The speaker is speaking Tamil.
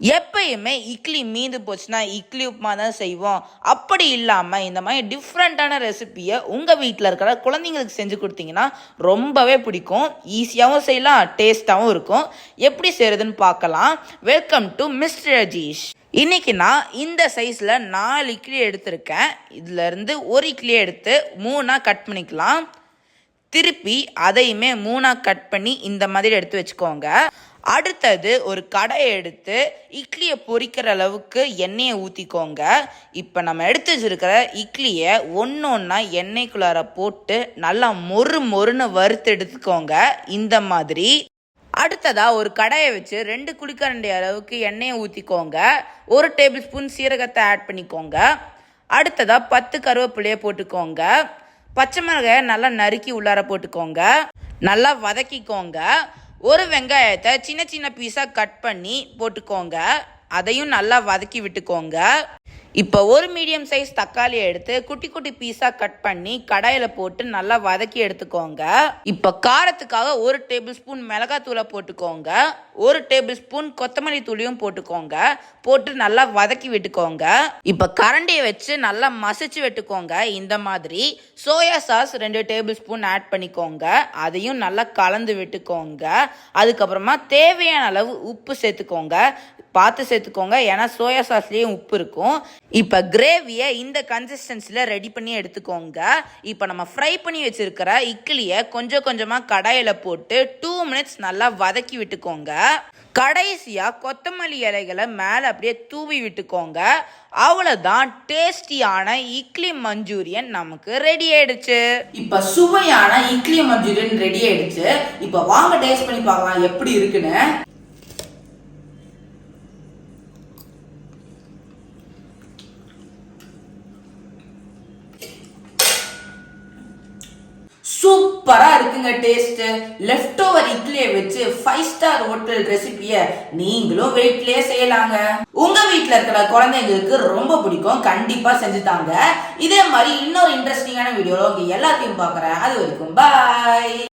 எப்பயுமே இட்லி மீந்து போச்சுன்னா இட்லி உப்புமா தான் செய்வோம். அப்படி இல்லாமல் இந்த மாதிரி டிஃப்ரெண்ட்டான ரெசிபியை உங்கள் வீட்டில் இருக்கிற குழந்தைங்களுக்கு செஞ்சு கொடுத்தீங்கன்னா ரொம்பவே பிடிக்கும். ஈஸியாகவும் செய்யலாம், டேஸ்ட்டாகவும் இருக்கும். எப்படி செய்கிறதுன்னு பார்க்கலாம். Welcome to mister Rajeesh. இன்னைக்கு நான் இந்த சைஸில் 4 இட்லி எடுத்திருக்கேன். இதுலேருந்து ஒரு இட்லி எடுத்து 3ஆக கட் பண்ணிக்கலாம். திருப்பி அதையுமே 3ஆக கட் பண்ணி இந்த மாதிரி எடுத்து வச்சுக்கோங்க. அடுத்தது ஒரு கடாயை எடுத்து இட்லியை பொரிக்கிற அளவுக்கு எண்ணெயை ஊற்றிக்கோங்க. இப்போ நம்ம எடுத்து வச்சுருக்கிற இட்லியை ஒன்று ஒன்றா எண்ணெய்க்குள்ளார போட்டு நல்லா மொறுன்னு வறுத்து எடுத்துக்கோங்க இந்த மாதிரி. அடுத்ததாக ஒரு கடாயை வச்சு 2 குழிக்கரண்டி அளவுக்கு எண்ணெயை ஊற்றிக்கோங்க. 1 டேபிள் ஸ்பூன் சீரகத்தை ஆட் பண்ணிக்கோங்க. அடுத்ததாக 10 கருவேப்பிலையை போட்டுக்கோங்க. பச்சை மிளகாயை நல்லா நறுக்கி உள்ளார போட்டுக்கோங்க. நல்லா வதக்கிக்கோங்க. ஒரு வெங்காயத்தை சின்ன சின்ன பீஸாக கட் பண்ணி போட்டுக்கோங்க. அதையும் நல்லா வதக்கி விட்டுக்கோங்க. இப்போ ஒரு மீடியம் சைஸ் தக்காளியை எடுத்து குட்டி குட்டி பீஸாக கட் பண்ணி கடாயில் போட்டு நல்லா வதக்கி எடுத்துக்கோங்க. இப்போ காரத்துக்காக 1 டேபிள் ஸ்பூன் மிளகாத்தூளை போட்டுக்கோங்க. 1 டேபிள் ஸ்பூன் கொத்தமல்லி தூளையும் போட்டுக்கோங்க. போட்டு நல்லா வதக்கி விட்டுக்கோங்க. இப்போ கரண்டியை வச்சு நல்லா மசிச்சு விட்டுக்கோங்க இந்த மாதிரி. Soya sauce 2 tablespoon add பண்ணிக்கோங்க. அதையும் நல்லா கலந்து விட்டுக்கோங்க. அதுக்கப்புறமா தேவையான அளவு உப்பு சேர்த்துக்கோங்க. பார்த்து சேர்த்துக்கோங்க, ஏன்னா சோயா சாஸ்லேயும் உப்பு இருக்கும். இப்போ கிரேவியை இந்த கன்சிஸ்டன்சியில் ரெடி பண்ணி எடுத்துக்கோங்க. இப்போ நம்ம ஃப்ரை பண்ணி வச்சுருக்கிற இட்லியை கொஞ்சம் கொஞ்சமாக கடாயில் போட்டு 2 மினிட்ஸ் நல்லா வதக்கி விட்டுக்கோங்க. கடைசியாக கொத்தமல்லி இலைகளை மேலே அப்படியே தூவி விட்டுக்கோங்க. அவ்வளோதான், டேஸ்டியான இட்லி மஞ்சூரியன் நமக்கு ரெடி ஆயிடுச்சு. இப்போ சுவையான இட்லி மஞ்சூரியன் ரெடி ஆயிடுச்சு. இப்போ வாங்க டேஸ்ட் பண்ணி பார்க்கலாம் எப்படி இருக்குன்னு. சூப்பரா இருக்குங்க டேஸ்ட். லெஃப்ட் ஓவர் இட்லியை வச்சு 5 ஸ்டார் ஹோட்டல் ரெசிபியை நீங்களும் வீட்லயே செய்யலாங்க. உங்க வீட்டுல இருக்கிற குழந்தைங்களுக்கு ரொம்ப பிடிக்கும், கண்டிப்பா செஞ்சு தாங்க. இதே மாதிரி இன்னொரு இன்ட்ரெஸ்டிங்கான வீடியோல உங்க எல்லாத்தையும் பாக்குறேன். அது வரைக்கும் பாய்.